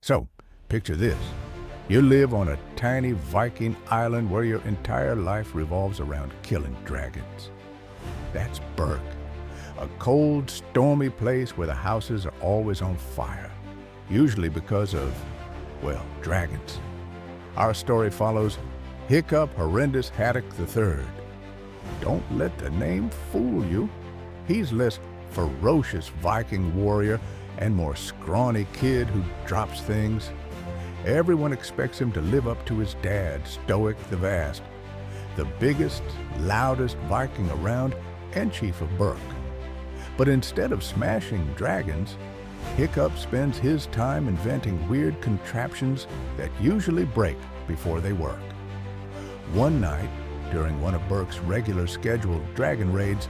So, picture this. You live on a tiny Viking island where your entire life revolves around killing dragons. That's Berk, a cold, stormy place where the houses are always on fire, usually because of, well, dragons. Our story follows Hiccup Horrendous Haddock III. Don't let the name fool you. He's less ferocious Viking warrior and more scrawny kid who drops things. Everyone expects him to live up to his dad, Stoic the Vast, the biggest, loudest Viking around and chief of Berk. But instead of smashing dragons, Hiccup spends his time inventing weird contraptions that usually break before they work. One night, during one of Berk's regular scheduled dragon raids,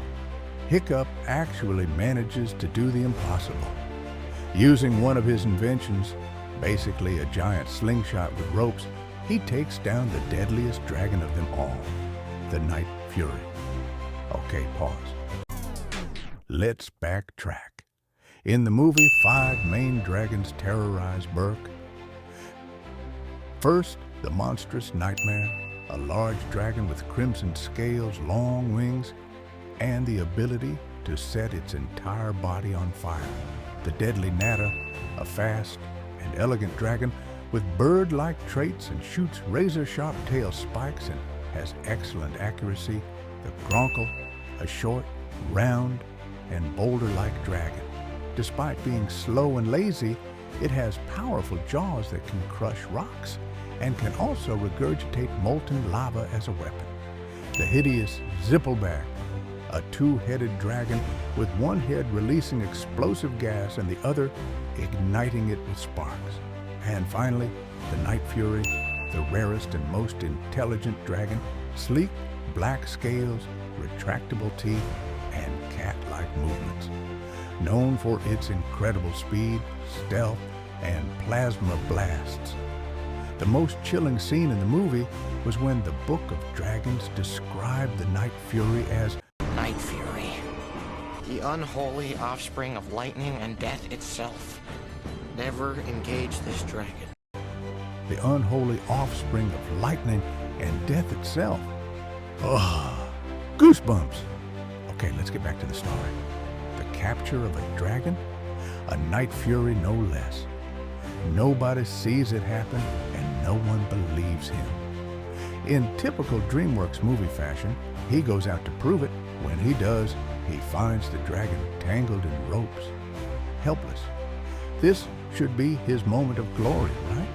Hiccup actually manages to do the impossible. Using one of his inventions, basically a giant slingshot with ropes, he takes down the deadliest dragon of them all, the Night Fury. Okay, pause. Let's backtrack. In the movie, 5 main dragons terrorize Berk. First, the monstrous Nightmare, a large dragon with crimson scales, long wings, and the ability to set its entire body on fire. The deadly Natter, a fast and elegant dragon with bird-like traits and shoots razor-sharp tail spikes and has excellent accuracy. The Gronkle, a short, round, and boulder-like dragon. Despite being slow and lazy, it has powerful jaws that can crush rocks and can also regurgitate molten lava as a weapon. The hideous Zippleback, a 2-headed dragon with one head releasing explosive gas and the other igniting it with sparks. And finally, the Night Fury, the rarest and most intelligent dragon, sleek black scales, retractable teeth, and cat-like movements. Known for its incredible speed, stealth, and plasma blasts. The most chilling scene in the movie was when the Book of Dragons described the Night Fury as Night Fury, the unholy offspring of lightning and death itself. Never engage this dragon. the unholy offspring of lightning and death itself. Ugh, goosebumps. Okay, let's get back to the story. The capture of a dragon? A Night Fury no less. Nobody sees it happen, and no one believes him. In typical DreamWorks movie fashion, he goes out to prove it. When he does, he finds the dragon tangled in ropes, helpless. This should be his moment of glory, right?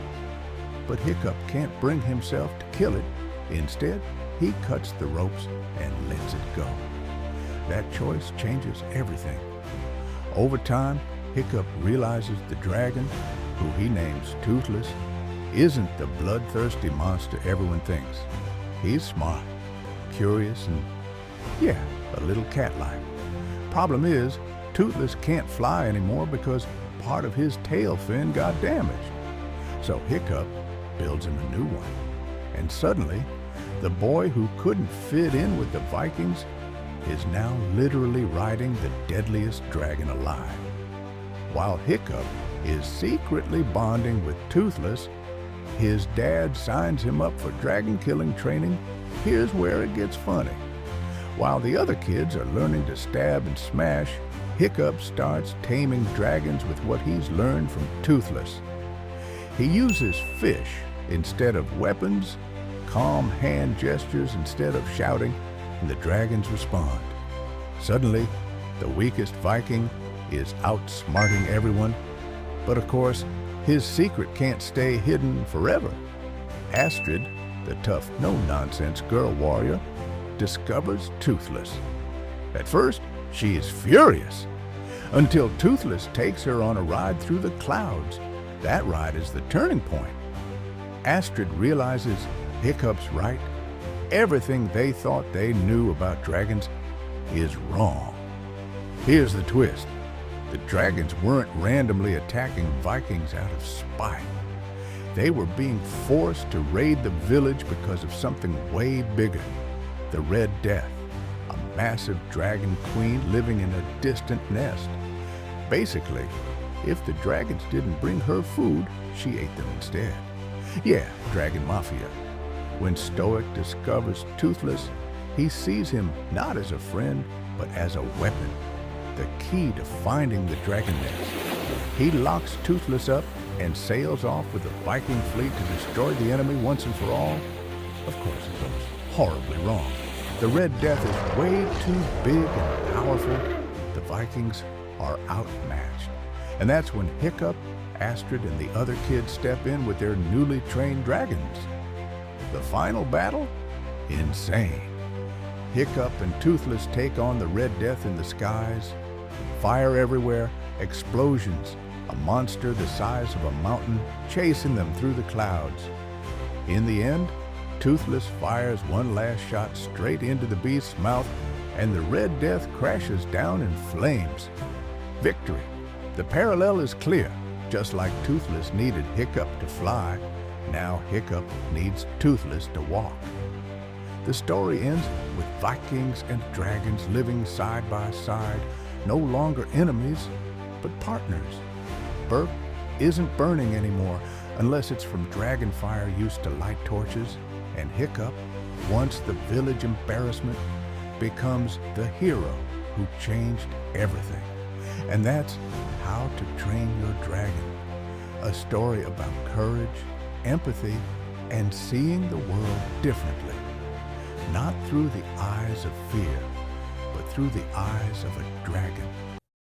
But Hiccup can't bring himself to kill it. Instead, he cuts the ropes and lets it go. That choice changes everything. Over time, Hiccup realizes the dragon, who he names Toothless, isn't the bloodthirsty monster everyone thinks. He's smart, curious, and, yeah, a little cat-like. Problem is, Toothless can't fly anymore because part of his tail fin got damaged. So Hiccup builds him a new one. And suddenly, the boy who couldn't fit in with the Vikings is now literally riding the deadliest dragon alive. While Hiccup is secretly bonding with Toothless, his dad signs him up for dragon-killing training. Here's where it gets funny. While the other kids are learning to stab and smash, Hiccup starts taming dragons with what he's learned from Toothless. He uses fish instead of weapons, calm hand gestures instead of shouting, and the dragons respond. Suddenly, the weakest Viking is outsmarting everyone. But of course, his secret can't stay hidden forever. Astrid, the tough, no-nonsense girl warrior, discovers Toothless. At first, she is furious, until Toothless takes her on a ride through the clouds. That ride is the turning point. Astrid realizes Hiccup's right. Everything they thought they knew about dragons is wrong. Here's the twist. The dragons weren't randomly attacking Vikings out of spite. They were being forced to raid the village because of something way bigger. The Red Death, a massive dragon queen living in a distant nest. Basically, if the dragons didn't bring her food, she ate them instead. Yeah, Dragon Mafia. When Stoic discovers Toothless, he sees him not as a friend, but as a weapon, the key to finding the dragon nest. He locks Toothless up and sails off with the Viking fleet to destroy the enemy once and for all. Of course, it goes horribly wrong. The Red Death is way too big and powerful. The Vikings are outmatched. And that's when Hiccup, Astrid, and the other kids step in with their newly trained dragons. The final battle? Insane. Hiccup and Toothless take on the Red Death in the skies. Fire everywhere, explosions, a monster the size of a mountain chasing them through the clouds. In the end, Toothless fires one last shot straight into the beast's mouth, and the Red Death crashes down in flames. Victory. The parallel is clear. Just like Toothless needed Hiccup to fly, now Hiccup needs Toothless to walk. The story ends with Vikings and dragons living side by side, no longer enemies, but partners. Burke isn't burning anymore unless it's from dragon fire used to light torches, and Hiccup, once the village embarrassment, becomes the hero who changed everything. And that's How to Train Your Dragon, a story about courage, empathy, and seeing the world differently. Not through the eyes of fear, but through the eyes of a dragon.